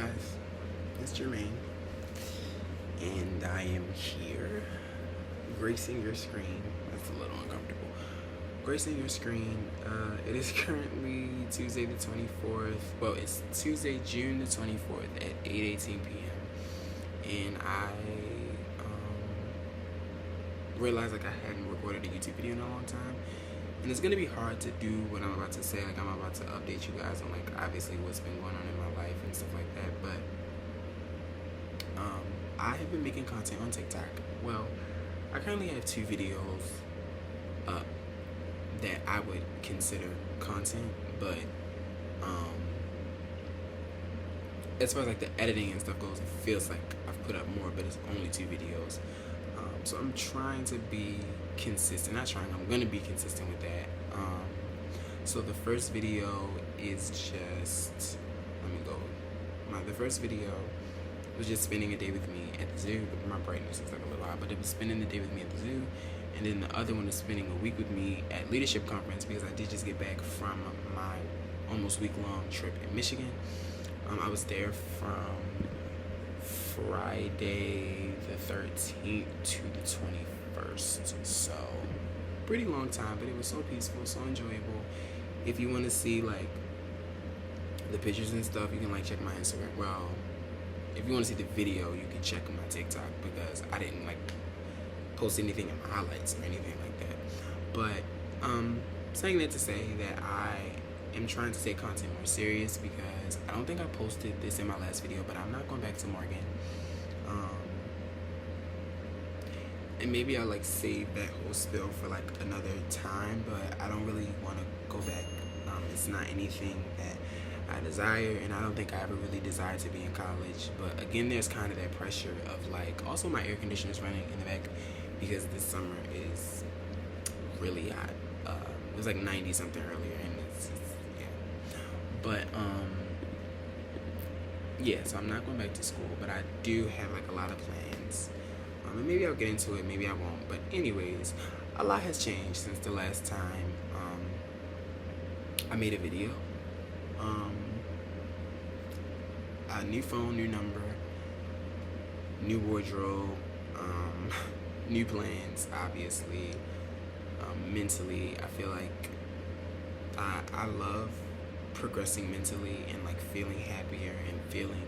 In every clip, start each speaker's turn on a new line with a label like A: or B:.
A: guys, it's Jermaine, and I am here, gracing your screen. That's a little uncomfortable. Gracing your screen. It is currently Tuesday the 24th. Well, it's Tuesday, June the 24th at 8:18 p.m. And I realized I hadn't recorded a YouTube video in a long time. And it's gonna be hard to do what I'm about to say. Like, I'm about to update you guys on, like, obviously what's been going on in my life and stuff like that. But I have been making content on TikTok. Well, I currently have 2 videos up that I would consider content, but as far as like the editing and stuff goes, it feels like I've put up more, but it's only 2 videos. So I'm trying to be consistent. Not trying, I'm gonna be consistent with that. So the first video is just, the first video was just spending a day with me at the zoo. My brightness is like a little high, but it was spending the day with me at the zoo. And then the other one is spending a week with me at leadership conference, because I did just get back from my almost week-long trip in Michigan. I was there from Friday the 13th to the 21st. So pretty long time, but it was so peaceful, so enjoyable. If you want to see like the pictures and stuff, you can like check my Instagram. Well, if you want to see the video, you can check my TikTok, because I didn't like post anything in my highlights or anything like that. But saying that to say that I am trying to take content more serious, because I don't think I posted this in my last video, but I'm not going back to Morgan. And maybe I'll like save that whole spill for like another time, but I don't really want to go back. It's not anything that I desire, and I don't think I ever really desired to be in college. But again, there's kind of that pressure of like, also my air conditioner is running in the back because this summer is really hot. It was like 90 something earlier, and it's yeah. But yeah, so I'm not going back to school, but I do have like a lot of plans. And maybe I'll get into it, maybe I won't. But anyways, a lot has changed since the last time I made a video. A new phone, new number, new wardrobe, new plans, obviously. Mentally, I feel like I love progressing mentally and like feeling happier and feeling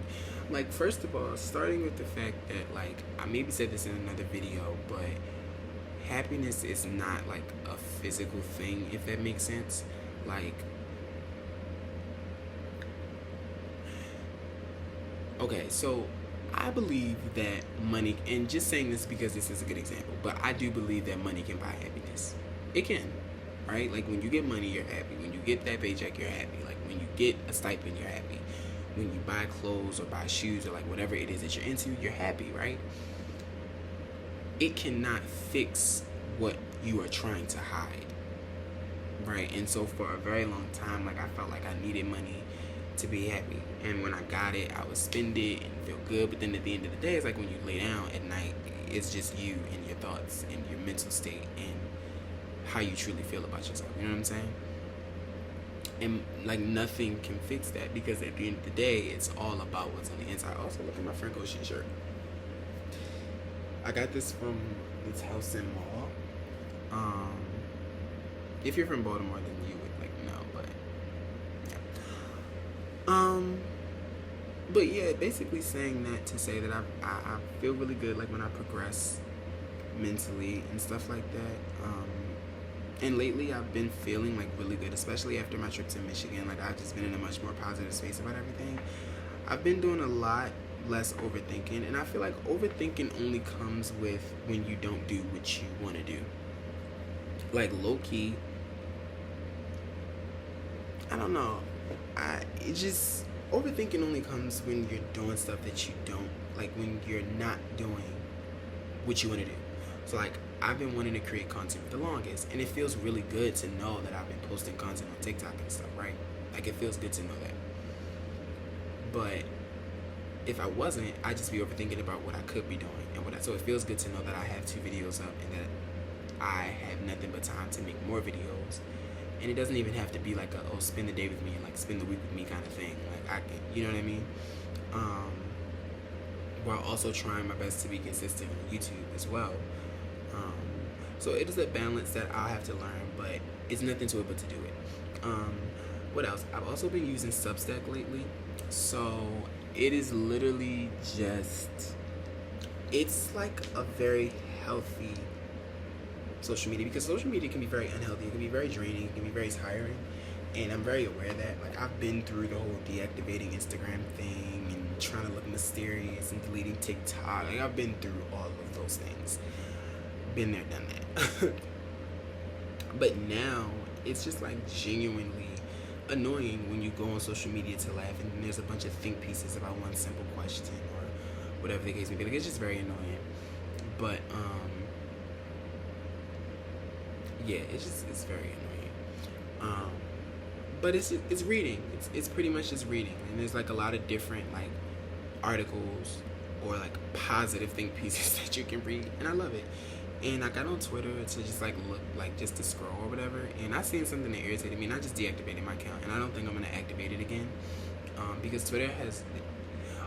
A: like, first of all, starting with the fact that, like, I maybe said this in another video, but happiness is not like a physical thing, if that makes sense. Like, okay, so I believe that money, and just saying this because this is a good example, but I do believe that money can buy happiness. It can, right? Like, when you get money, you're happy. When you get that paycheck, you're happy. Like, when you get a stipend, you're happy. When you buy clothes or buy shoes or like whatever it is that you're into, you're happy, right? It cannot fix what you are trying to hide, right? And so for a very long time, like, I felt like I needed money to be happy, and when I got it, I would spend it and feel good. But then at the end of the day, it's like when you lay down at night, it's just you and your thoughts and your mental state and how you truly feel about yourself. You know what I'm saying? And like, nothing can fix that, because at the end of the day, it's all about what's on the inside. Also, look at my Franco shirt. I got this from this house in Mall. If you're from Baltimore, then you would like know, but yeah. But yeah, basically saying that to say that I feel really good, like, when I progress mentally and stuff like that. And lately I've been feeling like really good, especially after my trip to Michigan. Like, I've just been in a much more positive space about everything. I've been doing a lot less overthinking, and I feel like overthinking only comes with when you don't do what you want to do. Like, low-key, I don't know. Overthinking only comes when you're doing stuff that you don't, like, when you're not doing what you want to do. So, like, I've been wanting to create content for the longest, and it feels really good to know that I've been posting content on TikTok and stuff, right? Like, it feels good to know that. But if I wasn't, I'd just be overthinking about what I could be doing, and so it feels good to know that I have 2 videos up and that I have nothing but time to make more videos And it doesn't even have to be like a, oh, spend the day with me and like spend the week with me kind of thing. Like I can, you know what I mean? While also trying my best to be consistent on YouTube as well. Um, so it is a balance that I'll have to learn, but it's nothing to it but to do it. What else? I've also been using Substack lately. So it is literally just, it's like a very healthy social media, because social media can be very unhealthy. It can be very draining. It can be very tiring. And I'm very aware of that. Like, I've been through the whole deactivating Instagram thing and trying to look mysterious and deleting TikTok. Like, I've been through all of those things. Been there, done that. But now, it's just like genuinely annoying when you go on social media to laugh and there's a bunch of think pieces about one simple question or whatever the case may be. Like, it's just very annoying. But, yeah, it's very annoying. But it's reading. It's pretty much just reading, and there's like a lot of different like articles or like positive think pieces that you can read, and I love it. And I got on Twitter to just like look, like just to scroll or whatever, and I seen something that irritated me, and I just deactivated my account, and I don't think I'm gonna activate it again, because Twitter has,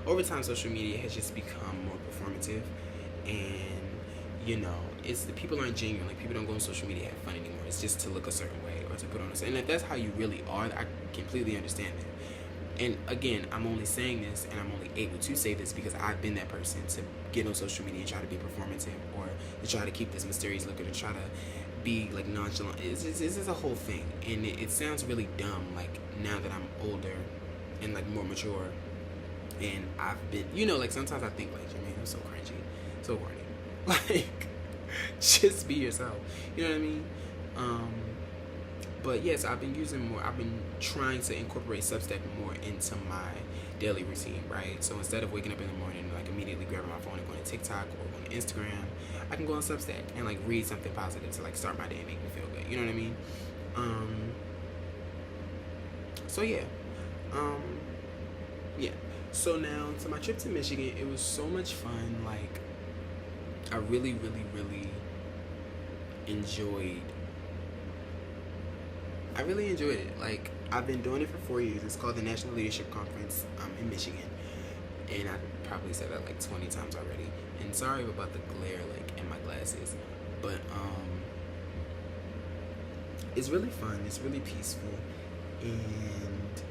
A: over time, social media has just become more performative, and you know, it's the people aren't genuine. Like, people don't go on social media to have fun anymore. It's just to look a certain way or to put on a certain. And if that's how you really are, I completely understand that. And again, I'm only saying this, and I'm only able to say this because I've been that person to get on social media and try to be performative, or to try to keep this mysterious look, or to try to be like nonchalant. This is a whole thing, and it sounds really dumb. Like, now that I'm older and like more mature, and I've been, you know, like sometimes I think like, man, I'm so cringy, so corny. Like, just be yourself. You know what I mean? But yes, I've been trying to incorporate Substack more into my daily routine, right? So instead of waking up in the morning and like immediately grabbing my phone and going to TikTok or going to Instagram, I can go on Substack and like read something positive to like start my day and make me feel good. You know what I mean? So yeah. Yeah. So now, to my trip to Michigan, it was so much fun. Like, I really, really, really enjoyed it. Like, I've been doing it for 4 years. It's called the National Leadership Conference in Michigan. And I probably said that like 20 times already. And sorry about the glare like in my glasses. But it's really fun. It's really peaceful. And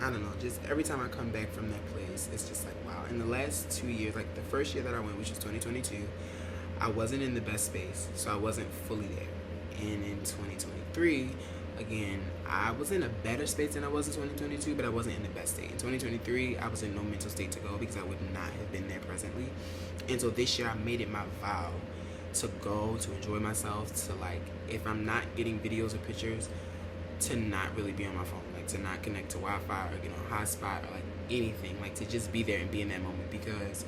A: I don't know, just every time I come back from that place, it's just like, wow. In the last 2 years, like the first year that I went, which was 2022, I wasn't in the best space, so I wasn't fully there. And in 2023, again, I was in a better space than I was in 2022, but I wasn't in the best state. In 2023, I was in no mental state to go because I would not have been there presently. And so this year, I made it my vow to go, to enjoy myself, to like, if I'm not getting videos or pictures, to not really be on my phone, like to not connect to Wi-Fi or get on hotspot or like anything, like to just be there and be in that moment, because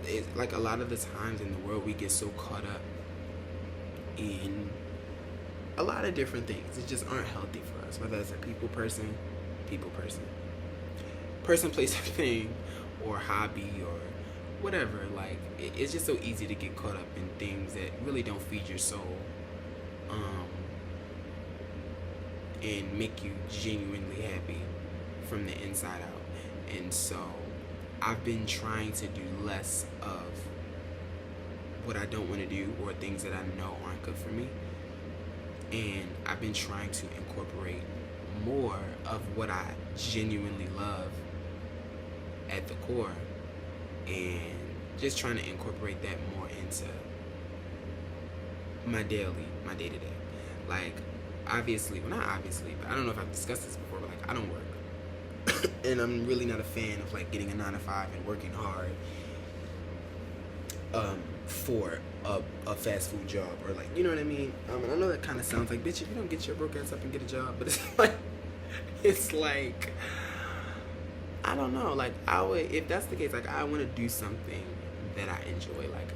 A: it's like a lot of the times in the world we get so caught up in a lot of different things that just aren't healthy for us, whether it's a person, place, or thing, or hobby, or whatever. Like, it's just so easy to get caught up in things that really don't feed your soul, and make you genuinely happy from the inside out. And so I've been trying to do less of what I don't want to do, or things that I know aren't good for me. And I've been trying to incorporate more of what I genuinely love at the core, and just trying to incorporate that more into my day-to-day. Like, obviously, well, not obviously, but I don't know if I've discussed this before, but like, I don't work. And I'm really not a fan of like getting a 9 to 5 and working hard for a fast food job, or like, you know what I mean? And I know that kind of sounds like, bitch, if you don't get your broke ass up and get a job, but it's like, I don't know, like, I would, if that's the case, like, I want to do something that I enjoy. Like,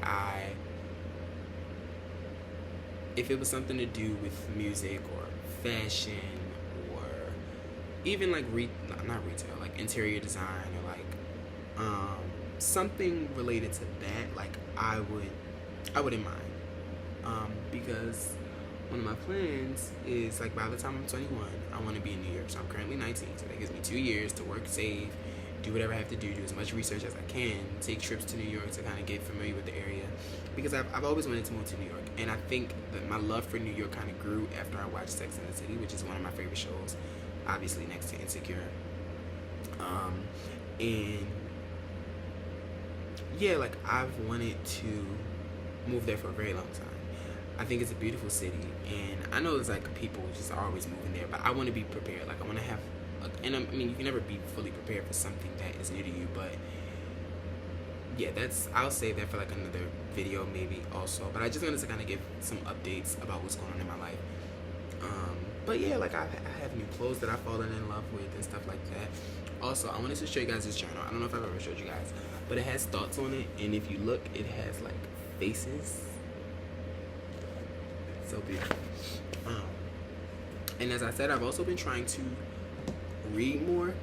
A: if it was something to do with music or fashion, or even like not retail, like interior design, or like something related to that, like I wouldn't mind, because one of my plans is, like, by the time I'm 21, I want to be in New York. So I'm currently 19, so that gives me 2 years to work, save, do whatever I have to do as much research as I can, take trips to New York to kind of get familiar with the area, because I've always wanted to move to New York, and I think that my love for New York kind of grew after I watched Sex and the City, which is one of my favorite shows, obviously next to Insecure. And yeah, like, I've wanted to move there for a very long time. I think it's a beautiful city, and I know it's like people just are always moving there, but I want to be prepared. Like, I want to have, and I mean, you can never be fully prepared for something that is new to you, but yeah, I'll save that for like another video maybe also. But I just wanted to kind of give some updates about what's going on in my life. But yeah, like, I have new clothes that I've fallen in love with and stuff like that. Also, I wanted to show you guys this journal. I don't know if I've ever showed you guys, but it has thoughts on it, and if you look, it has like faces. So beautiful. And as I said, I've also been trying to read more.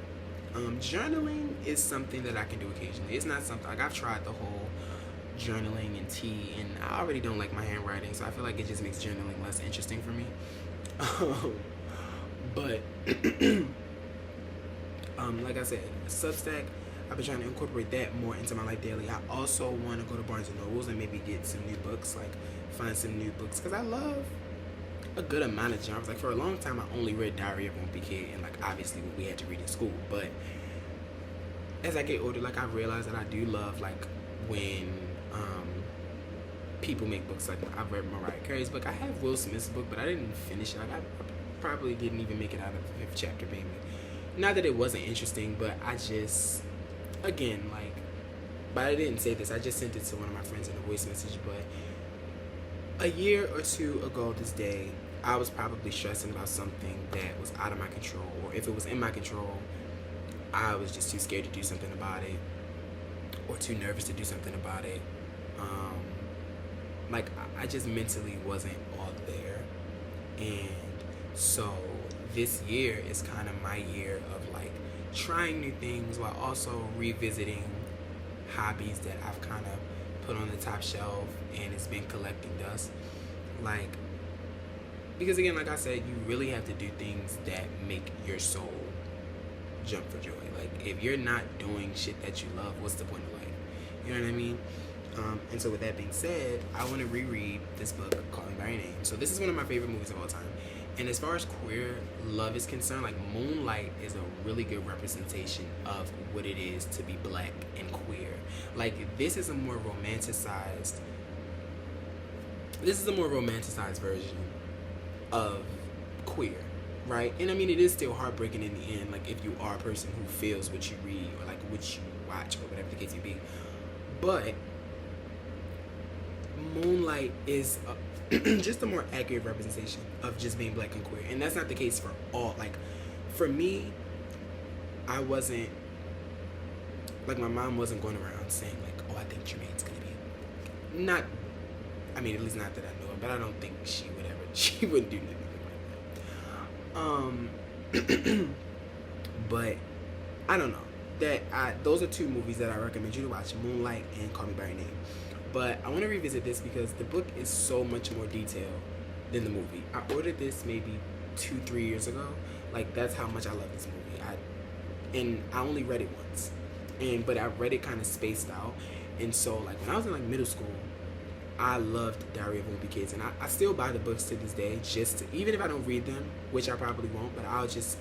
A: Journaling is something that I can do occasionally. It's not something, like, I've tried the whole journaling and tea, and I already don't like my handwriting, so I feel like it just makes journaling less interesting for me. But like I said, Substack, I've been trying to incorporate that more into my life daily. I also want to go to Barnes and Nobles and maybe get some new books, like find some new books, because I love a good amount of genres. Like, for a long time, I only read Diary of a Wimpy Kid, and like, obviously what we had to read in school. But as I get older, like, I realize that I do love, like, when people make books. Like, I've read Mariah Carey's book. I have Will Smith's book, but I didn't finish it. Like, I probably didn't even make it out of the 5th chapter, baby. Not that it wasn't interesting, but I just, again, like, but I didn't say this. I just sent it to one of my friends in a voice message. But a year or two ago this day, I was probably stressing about something that was out of my control, or if it was in my control, I was just too scared to do something about it, or too nervous to do something about it. Like, I just mentally wasn't all there. And so this year is kind of my year of, like, trying new things while also revisiting hobbies that I've kind of put on the top shelf, and it's been collecting dust. Like, because again, like I said, you really have to do things that make your soul jump for joy. Like, if you're not doing shit that you love, what's the point of life? You know what I mean? And so with that being said, I want to reread this book, Call Me By Your Name. So this is one of my favorite movies of all time. And as far as queer love is concerned, like, Moonlight is a really good representation of what it is to be black and queer. Like, this is a more romanticized version of queer, right? And I mean, it is still heartbreaking in the end, like, if you are a person who feels what you read, or like what you watch, or whatever the case may be. But Moonlight is just a more accurate representation of just being black and queer. And that's not the case for all. Like, for me, I wasn't, like, my mom wasn't going around saying, like, oh, I think Jermaine's gonna be, not, I mean, at least not that I know of, but I don't think she wouldn't do nothing like that. But I don't know. Those are two movies that I recommend you to watch, Moonlight and Call Me By Your Name. But I want to revisit this because the book is so much more detailed than the movie. I ordered this maybe 2-3 years ago. Like, that's how much I love this movie. And I only read it once. But I read it kind of spaced out. And so, like, when I was in, like, middle school, I loved Diary of a Wimpy Kid. And I still buy the books to this day, just to, even if I don't read them, which I probably won't, but I just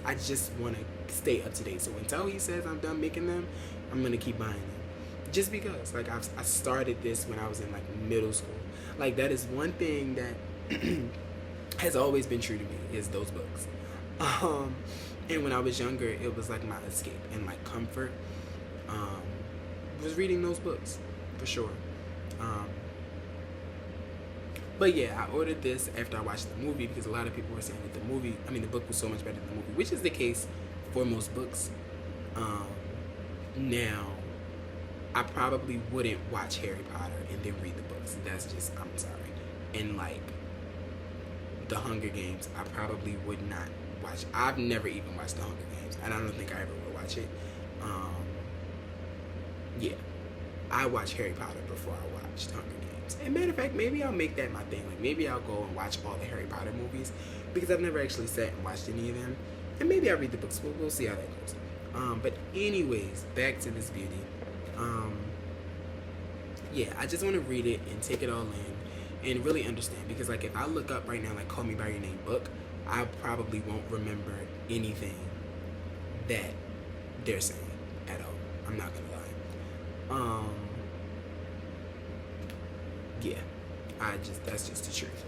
A: want to stay up to date. So until he says I'm done making them, I'm going to keep buying them. Just because, like, I started this when I was in, like, middle school. Like, that is one thing that has always been true to me, is those books. And when I was younger, it was, like, my escape and, like, comfort. Was reading those books, for sure. But yeah, I ordered this after I watched the movie, because a lot of people were saying that the book was so much better than the movie, which is the case for most books. Now, I probably wouldn't watch Harry Potter and then read the books. That's just, I'm sorry. And, like, The Hunger Games, I probably would not watch. I've never even watched The Hunger Games, and I don't think I ever will watch it. Yeah, I watched Harry Potter before I watched Hunger Games. films. And matter of fact, maybe I'll make that my thing. Like maybe I'll go and watch all the Harry Potter movies because I've never actually sat and watched any of them. And maybe I'll read the books. We'll see how that goes. But anyways, back to this beauty. Yeah, I just want to read it and take it all in and really understand, because like if I look up right now like Call Me by Your Name book, I probably won't remember anything that they're saying at all. I'm not gonna lie. Yeah, that's just the truth.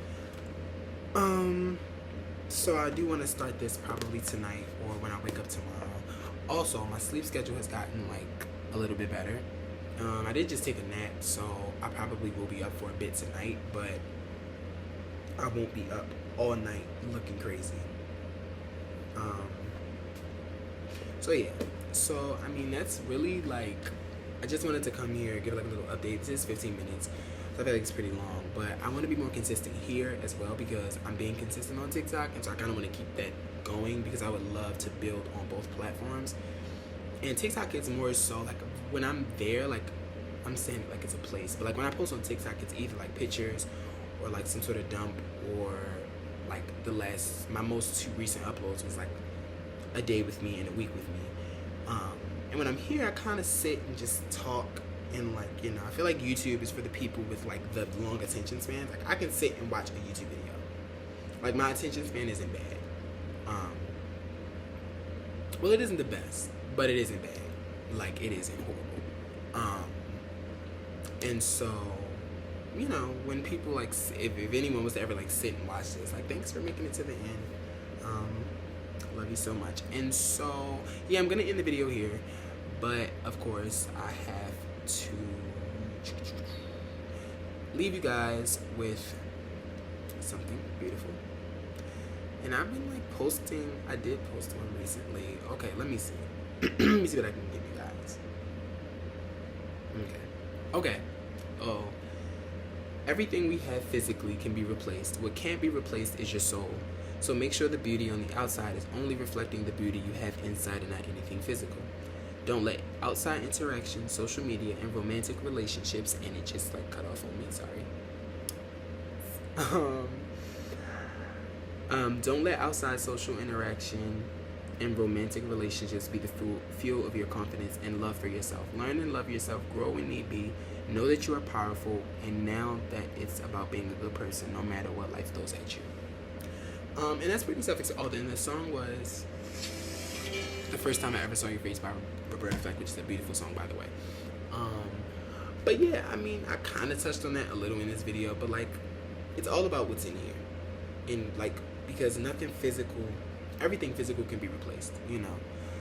A: So I do want to start this probably tonight or when I wake up tomorrow. Also, my sleep schedule has gotten like a little bit better. I did just take a nap, so I probably will be up for a bit tonight, but I won't be up all night looking crazy. So yeah, so I mean that's really like, I just wanted to come here, give like a little update. This is 15 minutes, so I feel like it's pretty long, but I want to be more consistent here as well because I'm being consistent on TikTok, and so I kind of want to keep that going because I would love to build on both platforms. And TikTok is more so like when I'm there, like I'm saying it like it's a place, but like when I post on TikTok, it's either like pictures or like some sort of dump, or like my most 2 recent uploads was like a day with me and a week with me. And when I'm here, I kind of sit and just talk, and like, you know, I feel like YouTube is for the people with like the long attention spans. Like I can sit and watch a YouTube video. Like my attention span isn't bad. Well, it isn't the best, but it isn't bad. Like it isn't horrible. And so, you know, when people like, if anyone was to ever like sit and watch this, like thanks for making it to the end. Love you so much. And so yeah, I'm gonna end the video here, but of course I have to leave you guys with something beautiful. And I've been like posting, I did post one recently. Okay, let me see. Let me see what I can give you guys. Okay. Oh, everything we have physically can be replaced. What can't be replaced is your soul. So make sure the beauty on the outside is only reflecting the beauty you have inside and not anything physical. Don't let outside interaction, social media, and romantic relationships, and it just like cut off on me, sorry. Don't let outside social interaction and romantic relationships be the fuel of your confidence and love for yourself. Learn and love yourself, grow when need be, know that you are powerful, and now that it's about being a good person no matter what life throws at you. And that's pretty self-explanatory. And the song was The First Time I Ever Saw Your Face by Roberta Fleck, which is a beautiful song, by the way. But yeah, I mean, I kind of touched on that a little in this video, but like, it's all about what's in here. And like, because nothing physical, everything physical can be replaced, you know.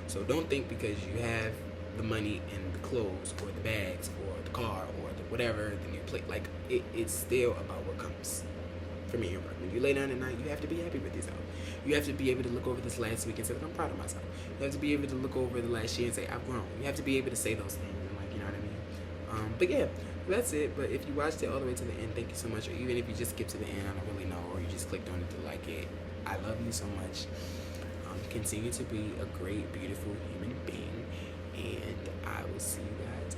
A: So don't think because you have the money and the clothes or the bags or the car or the whatever, the new plate, like it's still about what comes from your work. When you lay down at night, you have to be happy with yourself. You have to be able to look over this last week and say, I'm proud of myself. You have to be able to look over the last year and say, I've grown. You have to be able to say those things, and like, you know what I mean? But yeah, that's it. But if you watched it all the way to the end, thank you so much. Or even if you just skipped to the end, I don't really know, or you just clicked on it to like it, I love you so much. Continue to be a great, beautiful human being, and I will see you guys